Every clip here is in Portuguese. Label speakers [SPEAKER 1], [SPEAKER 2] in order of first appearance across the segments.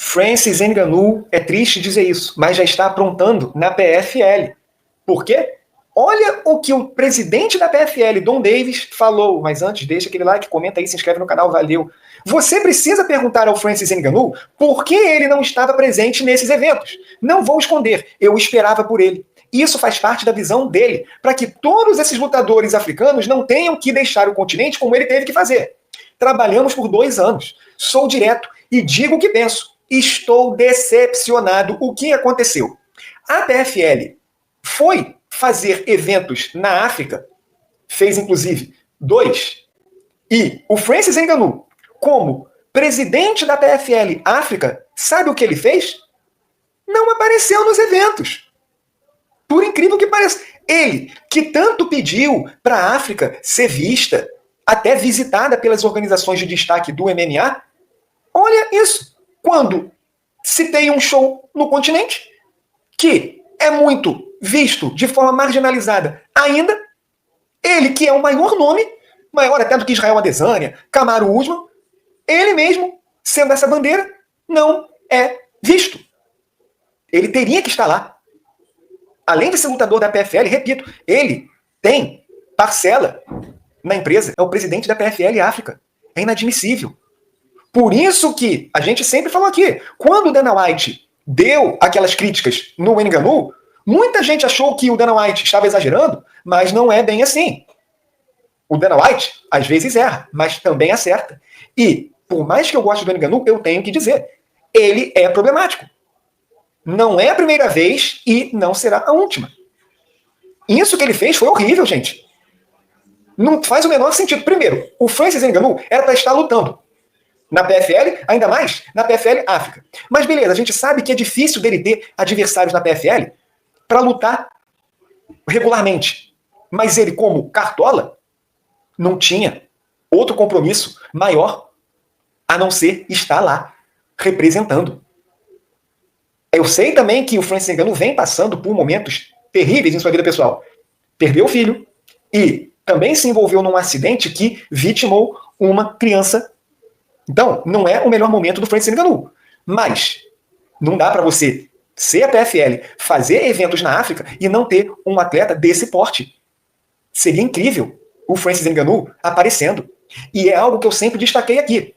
[SPEAKER 1] Francis Ngannou, é triste dizer isso, mas já está aprontando na PFL. Por quê? Olha o que o presidente da PFL, Don Davis, falou. Mas antes, deixa aquele like, comenta aí, se inscreve no canal, valeu. Você precisa perguntar ao Francis Ngannou por que ele não estava presente nesses eventos. Não vou esconder, eu esperava por ele. Isso faz parte da visão dele, para que todos esses lutadores africanos não tenham que deixar o continente como ele teve que fazer. Trabalhamos por 2 anos. Sou direto e digo o que penso. Estou decepcionado. O que aconteceu? A PFL foi fazer eventos na África, fez inclusive 2, e o Francis Ngannou, como presidente da PFL África, sabe o que ele fez? Não apareceu nos eventos. Por incrível que pareça. Ele, que tanto pediu para a África ser vista, até visitada pelas organizações de destaque do MMA, olha isso. Quando se tem um show no continente, que é muito visto de forma marginalizada ainda, ele que é o maior nome, maior até do que Israel Adesanya, Kamaru Usman, ele mesmo, sendo essa bandeira, não é visto. Ele teria que estar lá. Além de ser lutador da PFL, repito, ele tem parcela na empresa, é o presidente da PFL África. É inadmissível. Por isso que a gente sempre falou aqui, quando o Dana White deu aquelas críticas no Ngannou, muita gente achou que o Dana White estava exagerando, mas não é bem assim. O Dana White, às vezes, erra, mas também acerta. E, por mais que eu goste do Ngannou, eu tenho que dizer, ele é problemático. Não é a primeira vez e não será a última. Isso que ele fez foi horrível, gente. Não faz o menor sentido. Primeiro, o Francis Ngannou era para estar lutando na PFL, ainda mais na PFL África. Mas beleza, a gente sabe que é difícil dele ter adversários na PFL para lutar regularmente. Mas ele, como cartola, não tinha outro compromisso maior a não ser estar lá, representando. Eu sei também que o Francis Ngannou vem passando por momentos terríveis em sua vida pessoal. Perdeu o filho e também se envolveu num acidente que vitimou uma criança. Então, não é o melhor momento do Francis Ngannou. Mas não dá para você ser a PFL, fazer eventos na África e não ter um atleta desse porte. Seria incrível o Francis Ngannou aparecendo. E é algo que eu sempre destaquei aqui.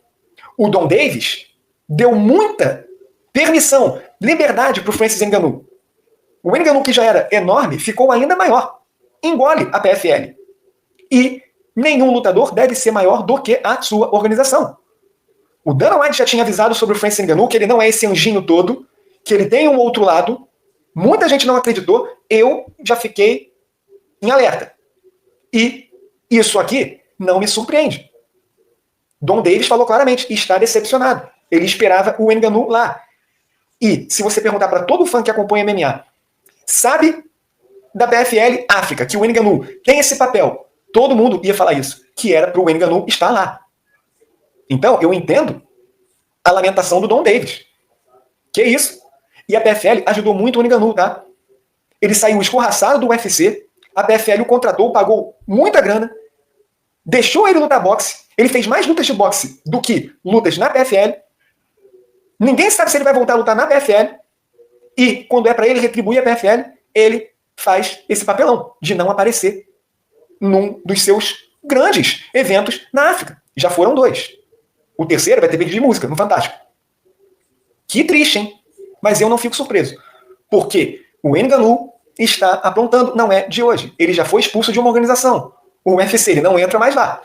[SPEAKER 1] O Don Davis deu muita permissão, liberdade para o Francis Ngannou. O Ngannou, que já era enorme, ficou ainda maior. Engole a PFL. E nenhum lutador deve ser maior do que a sua organização. O Dana White já tinha avisado sobre o Francis Ngannou que ele não é esse anjinho todo, que ele tem um outro lado. Muita gente não acreditou. Eu já fiquei em alerta. E isso aqui não me surpreende. Don Davis falou claramente, está decepcionado. Ele esperava o Ngannou lá. E se você perguntar para todo fã que acompanha MMA, sabe da PFL África que o Ngannou tem esse papel? Todo mundo ia falar isso, que era para o Ngannou estar lá. Então, eu entendo a lamentação do Don Davis. Que isso? E a PFL ajudou muito o Ngannou, tá? Ele saiu escorraçado do UFC, a PFL o contratou, pagou muita grana, deixou ele lutar boxe, ele fez mais lutas de boxe do que lutas na PFL. Ninguém sabe se ele vai voltar a lutar na PFL. E quando é para ele retribuir a PFL, ele faz esse papelão de não aparecer num dos seus grandes eventos na África. Já foram 2. O terceiro vai ter vídeo de música no Fantástico. Que triste, hein? Mas eu não fico surpreso. Porque o Ngannou está aprontando. Não é de hoje. Ele já foi expulso de uma organização. O UFC, ele não entra mais lá.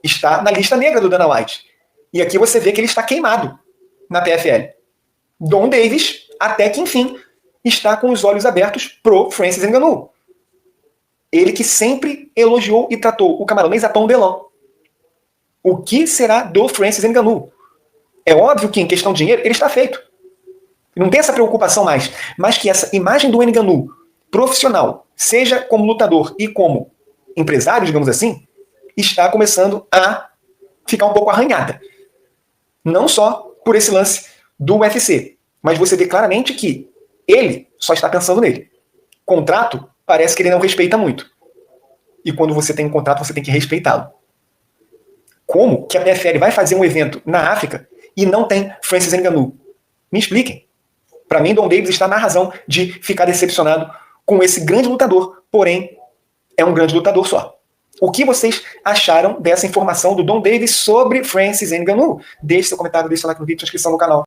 [SPEAKER 1] Está na lista negra do Dana White. E aqui você vê que ele está queimado na PFL. Don Davis, até que enfim, está com os olhos abertos pro Francis Ngannou. Ele que sempre elogiou e tratou o camaronês a tom delon. O que será do Francis Ngannou? É óbvio que em questão de dinheiro ele está feito. Não tem essa preocupação mais. Mas que essa imagem do Ngannou profissional, seja como lutador e como empresário, digamos assim, está começando a ficar um pouco arranhada. Não só por esse lance do UFC, mas você vê claramente que ele só está pensando nele. Contrato, parece que ele não respeita muito. E quando você tem um contrato, você tem que respeitá-lo. Como que a PFL vai fazer um evento na África e não tem Francis Ngannou? Me expliquem. Para mim, Dom Davis está na razão de ficar decepcionado com esse grande lutador, porém, é um grande lutador só. O que vocês acharam dessa informação do Dom Davis sobre Francis Ngannou? Deixe seu comentário, deixe seu like no vídeo, inscrição no canal.